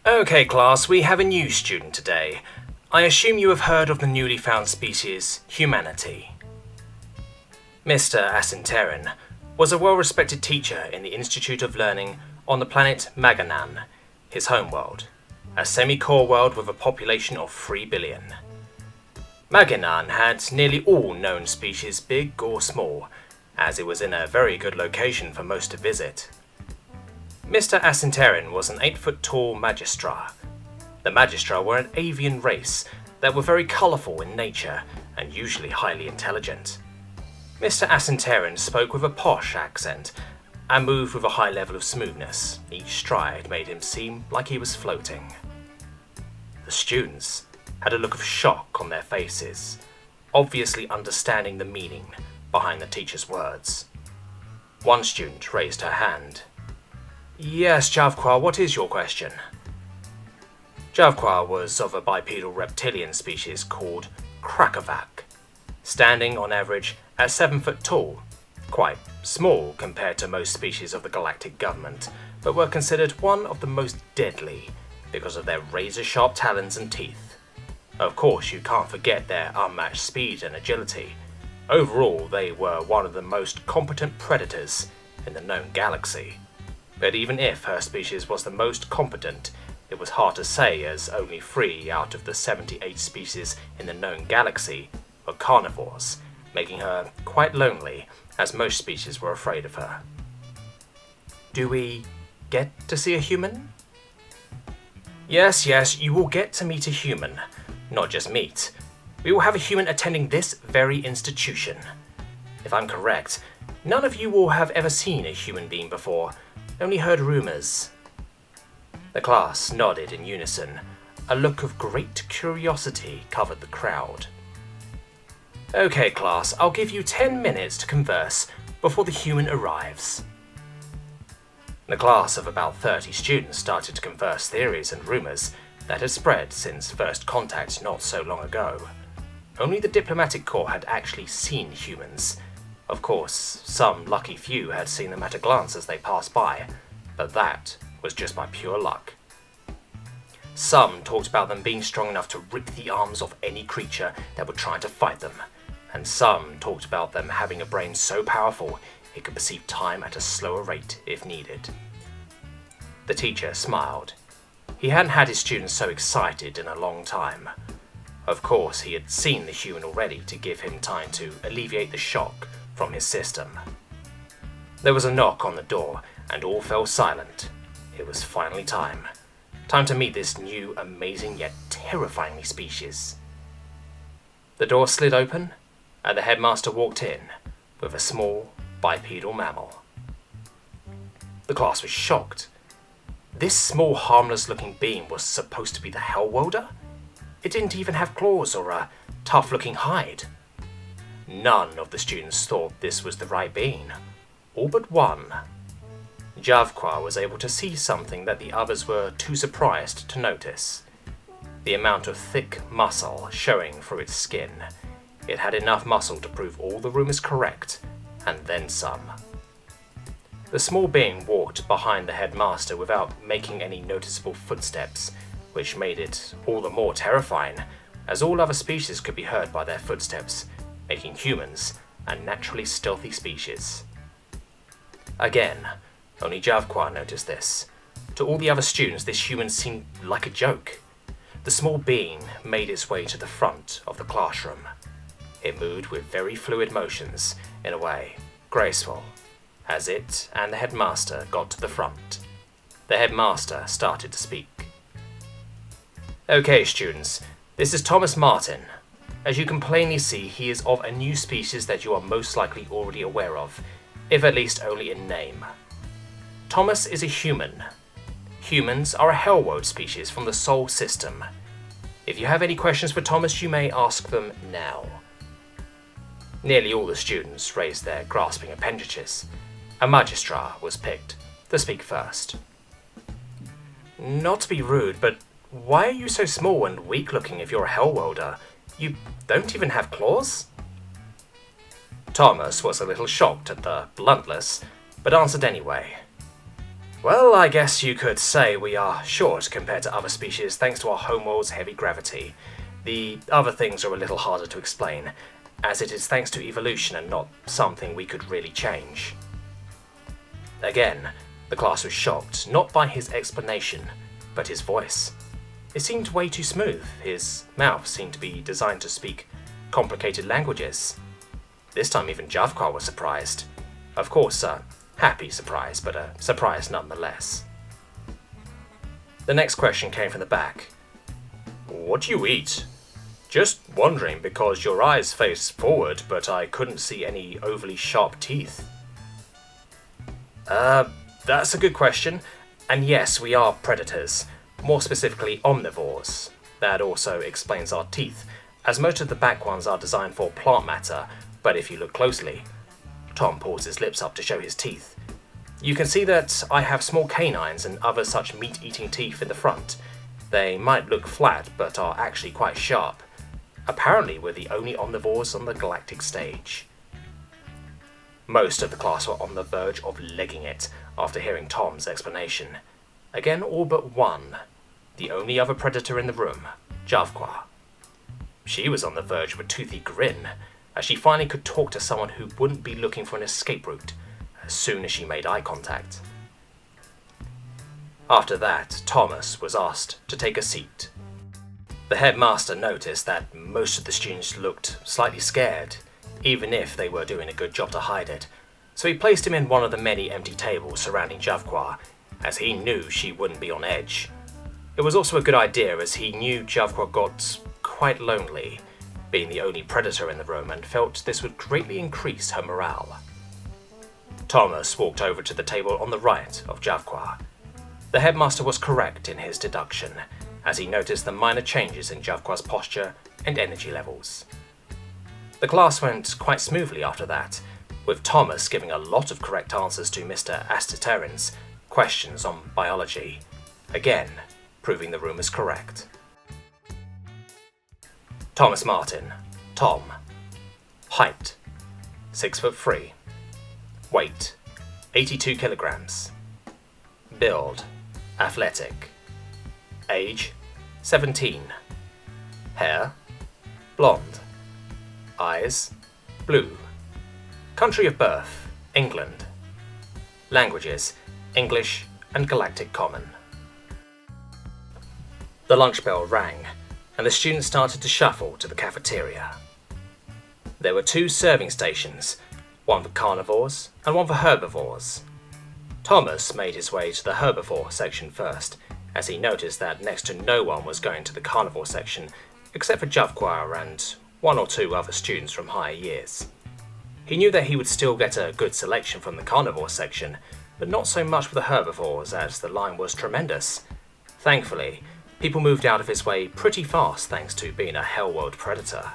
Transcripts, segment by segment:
Okay class, we have a new student today. I assume you have heard of the newly found species, humanity. Mr. Asinterin was a well-respected teacher in the Institute of Learning on the planet Maganan, his homeworld, a semi-core world with a population of 3 billion. Maganan had nearly all known species, big or small, as it was in a very good location for most to visit. Mr. Asinterin was an 8-foot-tall magistra. The magistra were an avian race that were very colourful in nature and usually highly intelligent. Mr. Asinterin spoke with a posh accent and moved with a high level of smoothness. Each stride made him seem like he was floating. The students had a look of shock on their faces, obviously understanding the meaning behind the teacher's words. One student raised her hand. Yes, Javqua, what is your question? Javqua was of a bipedal reptilian species called Krakovac, standing on average at 7 foot tall, quite small compared to most species of the galactic government, but were considered one of the most deadly because of their razor-sharp talons and teeth. Of course, you can't forget their unmatched speed and agility. Overall, they were one of the most competent predators in the known galaxy. But even if her species was the most competent, it was hard to say, as only 3 out of the 78 species in the known galaxy were carnivores, making her quite lonely, as most species were afraid of her. Do we get to see a human? Yes, you will get to meet a human. Not just meet. We will have a human attending this very institution. If I'm correct, none of you will have ever seen a human being before, only heard rumours. The class nodded in unison. A look of great curiosity covered the crowd. Okay class, I'll give you 10 minutes to converse before the human arrives. The class of about 30 students started to converse theories and rumours that had spread since first contact not so long ago. Only the diplomatic corps had actually seen humans. Of course, some lucky few had seen them at a glance as they passed by, but that was just by pure luck. Some talked about them being strong enough to rip the arms off any creature that would try to fight them, and some talked about them having a brain so powerful it could perceive time at a slower rate if needed. The teacher smiled. He hadn't had his students so excited in a long time. Of course, he had seen the human already to give him time to alleviate the shock from his system. There was a knock on the door, and all fell silent. It was finally time. Time to meet this new, amazing yet terrifyingly species. The door slid open, and the headmaster walked in with a small, bipedal mammal. The class was shocked. This small, harmless-looking being was supposed to be the Hellworlder? It didn't even have claws or a tough-looking hide. None of the students thought this was the right being, all but one. Javqua was able to see something that the others were too surprised to notice. The amount of thick muscle showing through its skin. It had enough muscle to prove all the rumours correct, and then some. The small being walked behind the headmaster without making any noticeable footsteps, which made it all the more terrifying, as all other species could be heard by their footsteps, making humans a naturally stealthy species. Again, only Javqua noticed this. To all the other students, this human seemed like a joke. The small being made its way to the front of the classroom. It moved with very fluid motions, in a way, graceful, as it and the headmaster got to the front. The headmaster started to speak. Okay, students, this is Thomas Martin. As you can plainly see, he is of a new species that you are most likely already aware of, if at least only in name. Thomas is a human. Humans are a Hellworld species from the Sol system. If you have any questions for Thomas, you may ask them now. Nearly all the students raised their grasping appendages. A magistra was picked to speak first. Not to be rude, but why are you so small and weak-looking if you're a Hellworlder? You don't even have claws? Thomas was a little shocked at the bluntness, but answered anyway. Well, I guess you could say we are short compared to other species thanks to our homeworld's heavy gravity. The other things are a little harder to explain, as it is thanks to evolution and not something we could really change. Again, the class was shocked, not by his explanation, but his voice. It seemed way too smooth. His mouth seemed to be designed to speak complicated languages. This time even Javquar was surprised. Of course, a happy surprise, but a surprise nonetheless. The next question came from the back. What do you eat? Just wondering because your eyes face forward, but I couldn't see any overly sharp teeth. That's a good question. And yes, we are predators. More specifically, omnivores. That also explains our teeth, as most of the back ones are designed for plant matter, but if you look closely, Tom pulls his lips up to show his teeth. You can see that I have small canines and other such meat-eating teeth in the front. They might look flat, but are actually quite sharp. Apparently, we're the only omnivores on the galactic stage. Most of the class were on the verge of legging it after hearing Tom's explanation. Again, all but one, the only other predator in the room, Javquar. She was on the verge of a toothy grin, as she finally could talk to someone who wouldn't be looking for an escape route as soon as she made eye contact. After that, Thomas was asked to take a seat. The headmaster noticed that most of the students looked slightly scared, even if they were doing a good job to hide it, so he placed him in one of the many empty tables surrounding Javquar, as he knew she wouldn't be on edge. It was also a good idea as he knew Javquar got quite lonely, being the only predator in the room, and felt this would greatly increase her morale. Thomas walked over to the table on the right of Javquar. The headmaster was correct in his deduction, as he noticed the minor changes in Javquar's posture and energy levels. The class went quite smoothly after that, with Thomas giving a lot of correct answers to Mr. Astaterin's questions on biology, again proving the rumours correct. Thomas Martin, Tom. Height, 6'3". Weight, 82 kilograms. Build, athletic. Age, 17. Hair, blonde. Eyes, blue. Country of birth, England. Languages, English and Galactic Common. The lunch bell rang, and the students started to shuffle to the cafeteria. There were 2 serving stations, one for carnivores and one for herbivores. Thomas made his way to the herbivore section first, as he noticed that next to no one was going to the carnivore section except for Javquar and 1 or 2 other students from higher years. He knew that he would still get a good selection from the carnivore section, but not so much for the herbivores as the line was tremendous. Thankfully, people moved out of his way pretty fast thanks to being a Hellworld predator.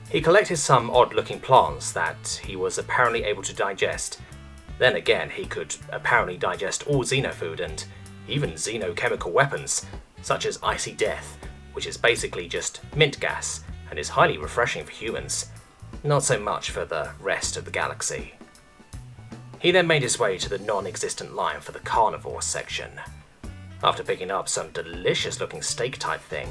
He collected some odd-looking plants that he was apparently able to digest. Then again, he could apparently digest all xenofood and even xenochemical weapons, such as icy death, which is basically just mint gas and is highly refreshing for humans, not so much for the rest of the galaxy. He then made his way to the non-existent line for the carnivore section. After picking up some delicious-looking steak-type thing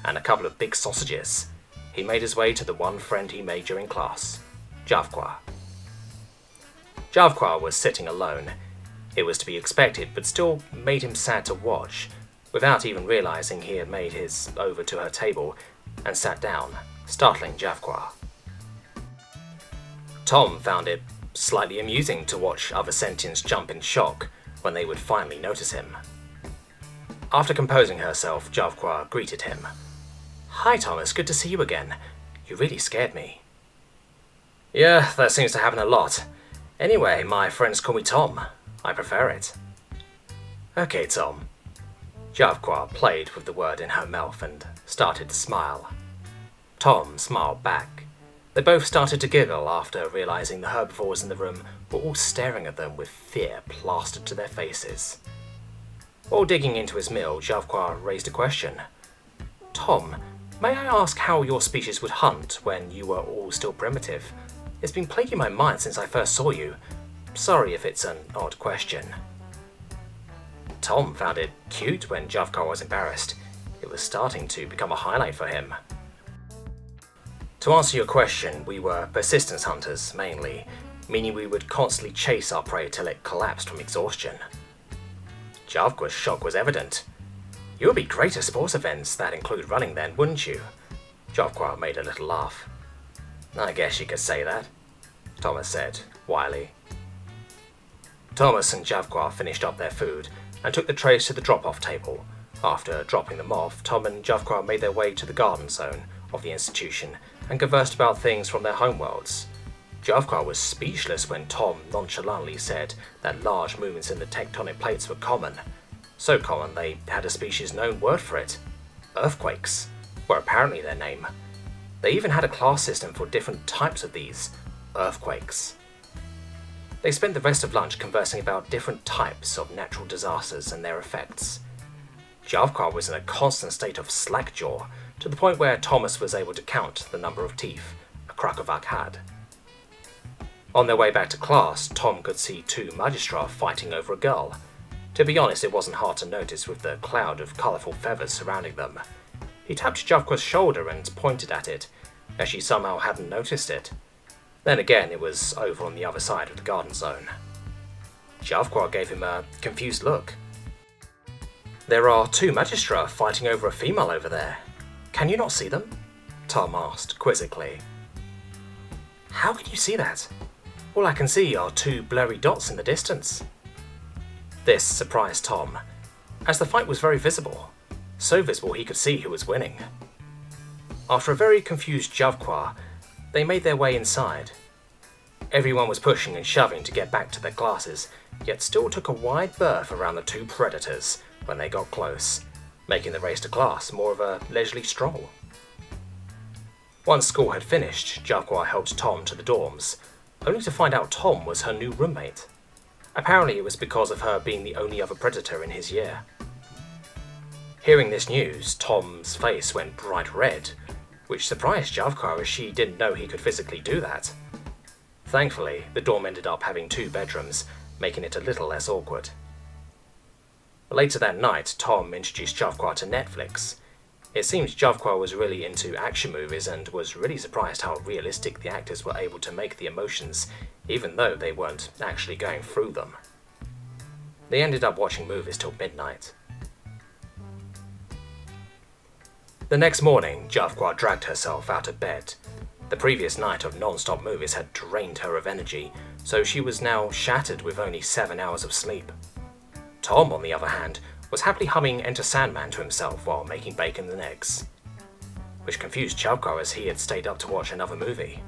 and a couple of big sausages, he made his way to the one friend he made during class, Javquar. Javquar was sitting alone. It was to be expected, but still made him sad to watch, without even realizing he had made his over to her table and sat down, startling Javquar. Tom found it slightly amusing to watch other sentients jump in shock when they would finally notice him. After composing herself, Javquar greeted him. "Hi Thomas, good to see you again. You really scared me." "Yeah, that seems to happen a lot. Anyway, my friends call me Tom. I prefer it." "Okay, Tom." Javquar played with the word in her mouth and started to smile. Tom smiled back. They both started to giggle after realizing the herbivores in the room were all staring at them with fear plastered to their faces. While digging into his meal, Javquar raised a question. "Tom, may I ask how your species would hunt when you were all still primitive? It's been plaguing my mind since I first saw you. Sorry if it's an odd question." Tom found it cute when Javkar was embarrassed. It was starting to become a highlight for him. To answer your question, we were persistence hunters, mainly, meaning we would constantly chase our prey till it collapsed from exhaustion. Javkar's shock was evident. You would be great at sports events that include running then, wouldn't you? Javkar made a little laugh. I guess you could say that, Thomas said, wily. Thomas and Javkar finished up their food and took the trays to the drop-off table. After dropping them off, Tom and Javkar made their way to the garden zone of the institution and conversed about things from their homeworlds. Javkar was speechless when Tom nonchalantly said that large movements in the tectonic plates were common. So common they had a species-known word for it. Earthquakes were apparently their name. They even had a class system for different types of these earthquakes. They spent the rest of lunch conversing about different types of natural disasters and their effects. Javkar was in a constant state of slackjaw, to the point where Thomas was able to count the number of teeth a Krakovac had. On their way back to class, Tom could see two Magistra fighting over a girl. To be honest, it wasn't hard to notice with the cloud of colourful feathers surrounding them. He tapped Javkar's shoulder and pointed at it, as she somehow hadn't noticed it. Then again, it was over on the other side of the garden zone. Javkar gave him a confused look. There are two Magistra fighting over a female over there. Can you not see them? Tom asked, quizzically. How can you see that? All I can see are two blurry dots in the distance. This surprised Tom, as the fight was very visible, so visible he could see who was winning. After a very confused Javkar, they made their way inside. Everyone was pushing and shoving to get back to their classes, yet still took a wide berth around the two predators when they got close, making the race to class more of a leisurely stroll. Once school had finished, Javkar helped Tom to the dorms, only to find out Tom was her new roommate. Apparently it was because of her being the only other predator in his year. Hearing this news, Tom's face went bright red, which surprised Javkar as she didn't know he could physically do that. Thankfully, the dorm ended up having two bedrooms, making it a little less awkward. Later that night, Tom introduced Javkar to Netflix. It seems Javkar was really into action movies and was really surprised how realistic the actors were able to make the emotions, even though they weren't actually going through them. They ended up watching movies till midnight. The next morning, Javkar dragged herself out of bed. The previous night of non-stop movies had drained her of energy, so she was now shattered with only 7 hours of sleep. Tom, on the other hand, was happily humming Enter Sandman to himself while making bacon and eggs, which confused Javkar as he had stayed up to watch another movie.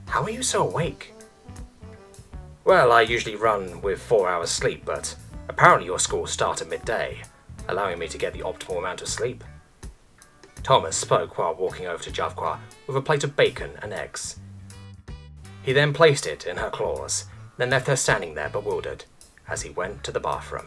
How are you so awake? Well, I usually run with 4 hours sleep, but apparently your school starts at midday, allowing me to get the optimal amount of sleep. Thomas spoke while walking over to Javkar with a plate of bacon and eggs. He then placed it in her claws, then left her standing there bewildered as he went to the bathroom.